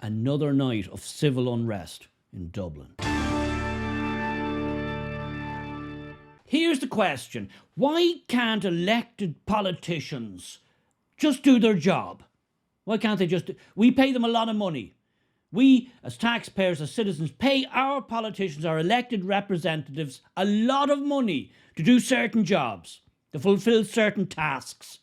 Another night of civil unrest in Dublin. Here's the question. Why can't elected politicians just do their job? Why can't they just do... We pay them a lot of money. We, as taxpayers, as citizens, pay our politicians, our elected representatives, a lot of money to do certain jobs, to fulfill certain tasks.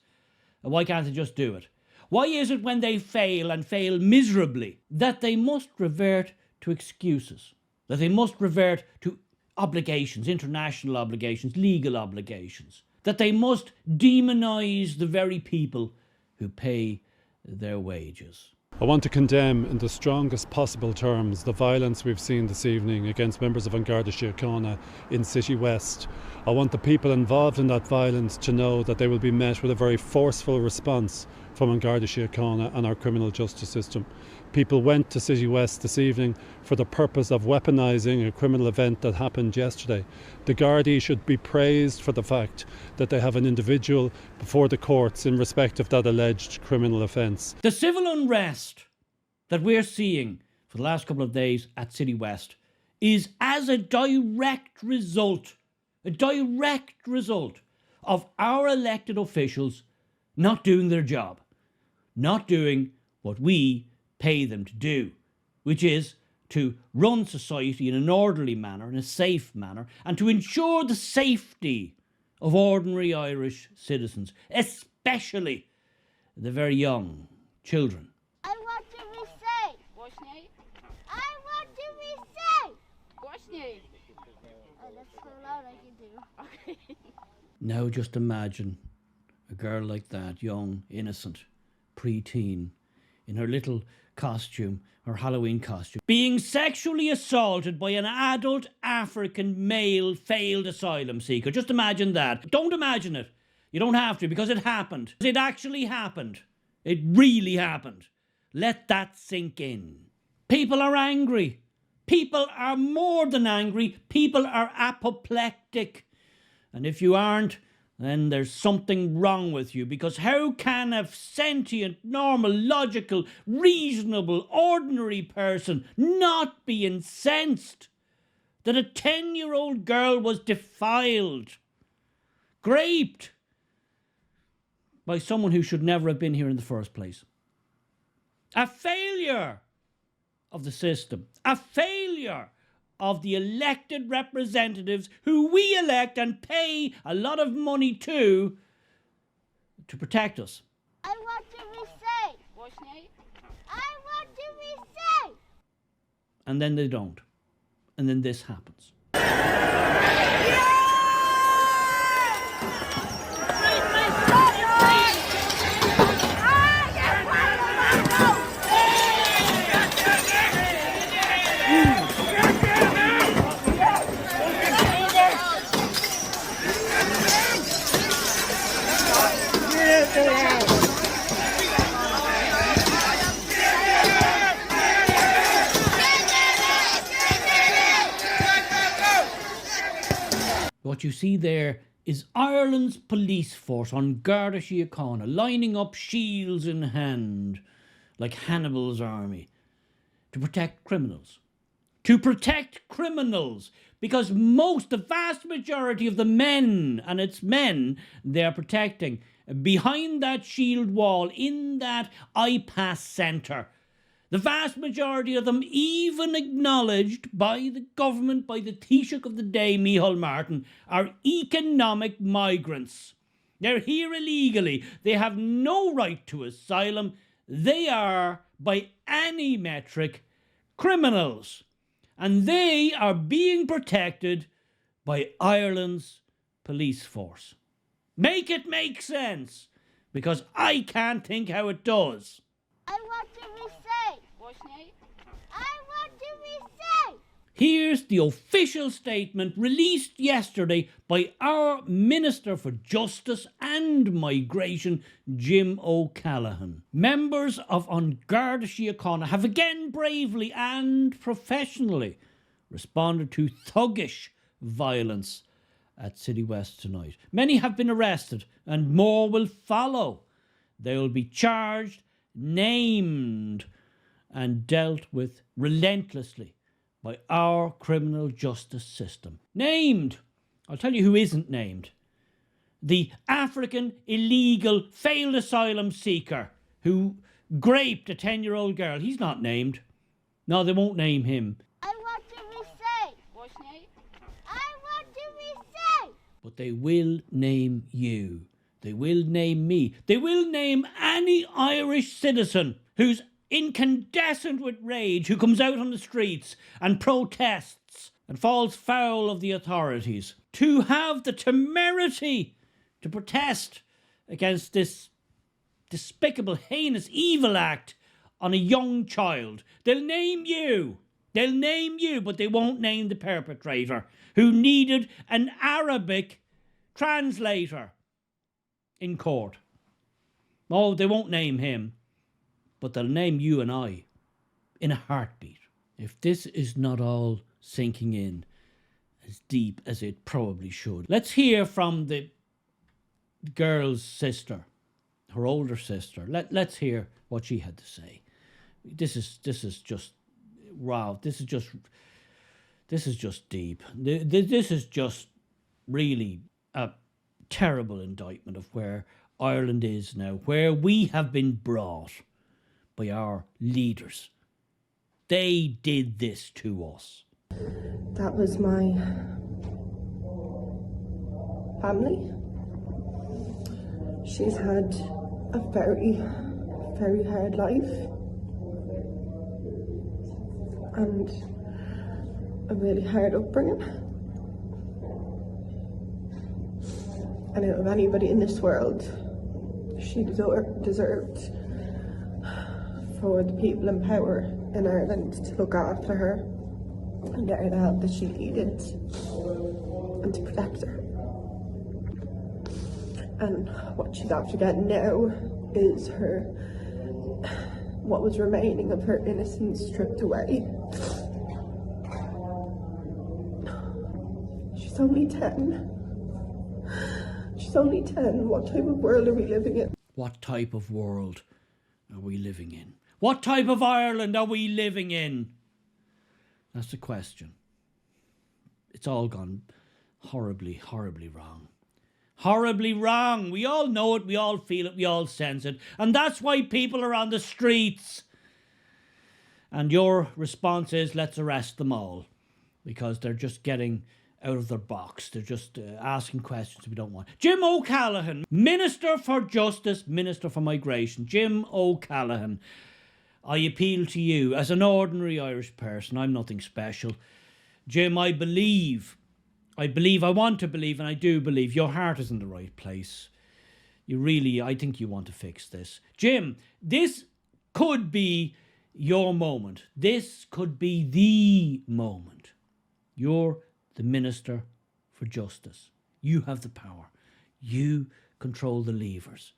And why can't they just do it? Why is it when they fail and fail miserably that they must revert to excuses? That they must revert to obligations, international obligations, legal obligations? That they must demonise the very people who pay their wages? I want to condemn in the strongest possible terms the violence we've seen this evening against members of An Garda Síochána in City West. I want the people involved in that violence to know that they will be met with a very forceful response from An Garda Síochána and our criminal justice system. People went to City West this evening for the purpose of weaponising a criminal event that happened yesterday. The Gardaí should be praised for the fact that they have an individual before the courts in respect of that alleged criminal offence. The civil unrest that we're seeing for the last couple of days at City West is as a direct result of our elected officials not doing their job, not doing what we pay them to do, which is to run society in an orderly manner, in a safe manner, and to ensure the safety of ordinary Irish citizens, especially the very young children. I want to be safe. Głośniej. I want to be safe. Głośniej. Oh, that's so loud I can do. Okay. Now just imagine a girl like that, young, innocent, pre-teen, in her little costume, her Halloween costume, being sexually assaulted by an adult African male failed asylum seeker. Just imagine that. Don't imagine it. You don't have to, because it happened. It actually happened. It really happened. Let that sink in. People are angry. People are more than angry. People are apoplectic. And if you aren't, then there's something wrong with you, because how can a sentient, normal, logical, reasonable, ordinary person not be incensed that a 10-year-old girl was defiled, raped by someone who should never have been here in the first place? A failure of the system, a failure of the elected representatives who we elect and pay a lot of money to protect us. I want to be safe. Głośniej. I want to be safe. And then they don't. And then this happens. What you see there is Ireland's police force on Garda Síochána lining up shields in hand like Hannibal's army to protect criminals. To protect criminals, because the vast majority of the men, and it's men they're protecting, behind that shield wall in that IPAS centre, the vast majority of them even acknowledged by the government, by the Taoiseach of the day, Micheál Martin, are economic migrants. They're here illegally. They have no right to asylum. They are, by any metric, criminals. And they are being protected by Ireland's police force. Make it make sense, because I can't think how it does. I want to be safe. Głośniej. I want to be safe. Here's the official statement released yesterday by our Minister for Justice and Migration, Jim O'Callaghan. Members of An Garda Síochána have again bravely and professionally responded to thuggish violence at City West tonight. Many have been arrested and more will follow. They will be charged, named, and dealt with relentlessly by our criminal justice system. Named, I'll tell you who isn't named, the African illegal failed asylum seeker who raped a 10-year-old girl. He's not named. No, they won't name him. I want to be safe. What's name? I want to be safe. But they will name you. They will name me. They will name any Irish citizen who's incandescent with rage, who comes out on the streets and protests and falls foul of the authorities, to have the temerity to protest against this despicable, heinous, evil act on a young child. They'll name you. They'll name you, but they won't name the perpetrator who needed an Arabic translator in court. Oh, they won't name him, but they'll name you and I in a heartbeat. If this is not all sinking in as deep as it probably should, let's hear from the girl's sister, her older sister. Let's hear what she had to say. This is just wow. This is just deep. This is just really a terrible indictment of where Ireland is now, where we have been brought by our leaders. They did this to us. That was my family. She's had a very, very hard life and a really hard upbringing. And out of anybody in this world, she deserved for the people in power in Ireland to look after her and get her the help that she needed and to protect her. And what she's after getting now is what was remaining of her innocence stripped away. She's only 10. She's only 10. What type of world are we living in? What type of world are we living in? What type of Ireland are we living in? That's the question. It's all gone horribly, horribly wrong. Horribly wrong. We all know it, we all feel it, we all sense it. And that's why people are on the streets. And your response is, let's arrest them all. Because they're just getting out of their box. They're just asking questions we don't want. Jim O'Callaghan, Minister for Justice, Minister for Migration. Jim O'Callaghan, I appeal to you as an ordinary Irish person. I'm nothing special. Jim, I want to believe, and I do believe, your heart is in the right place. I think you want to fix this. Jim, this could be your moment. This could be the moment. You're the Minister for Justice. You have the power. You control the levers.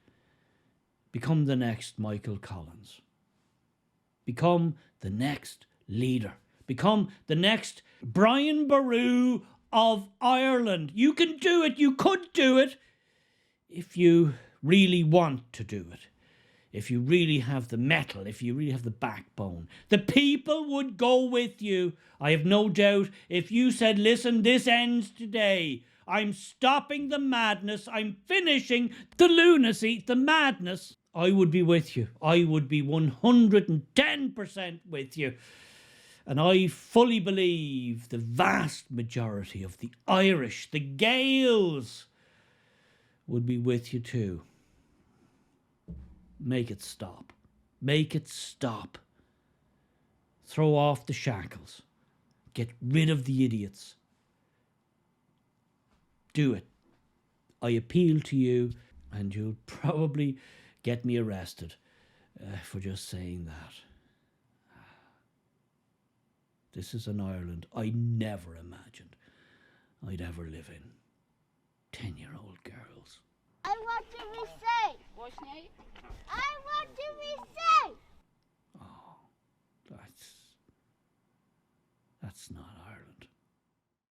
Become the next Michael Collins. Become the next leader. Become the next Brian Boru of Ireland. You can do it. You could do it if you really want to do it. If you really have the mettle, if you really have the backbone. The people would go with you. I have no doubt if you said, listen, this ends today. I'm stopping the madness. I'm finishing the lunacy, the madness. I would be with you. I would be 110% with you. And I fully believe the vast majority of the Irish, the Gaels, would be with you too. Make it stop. Make it stop. Throw off the shackles. Get rid of the idiots. Do it. I appeal to you, and you'll probably get me arrested for just saying that. This is an Ireland I never imagined I'd ever live in. 10-year-old girls. I want to be safe. What's name? I want to be safe. Oh, that's not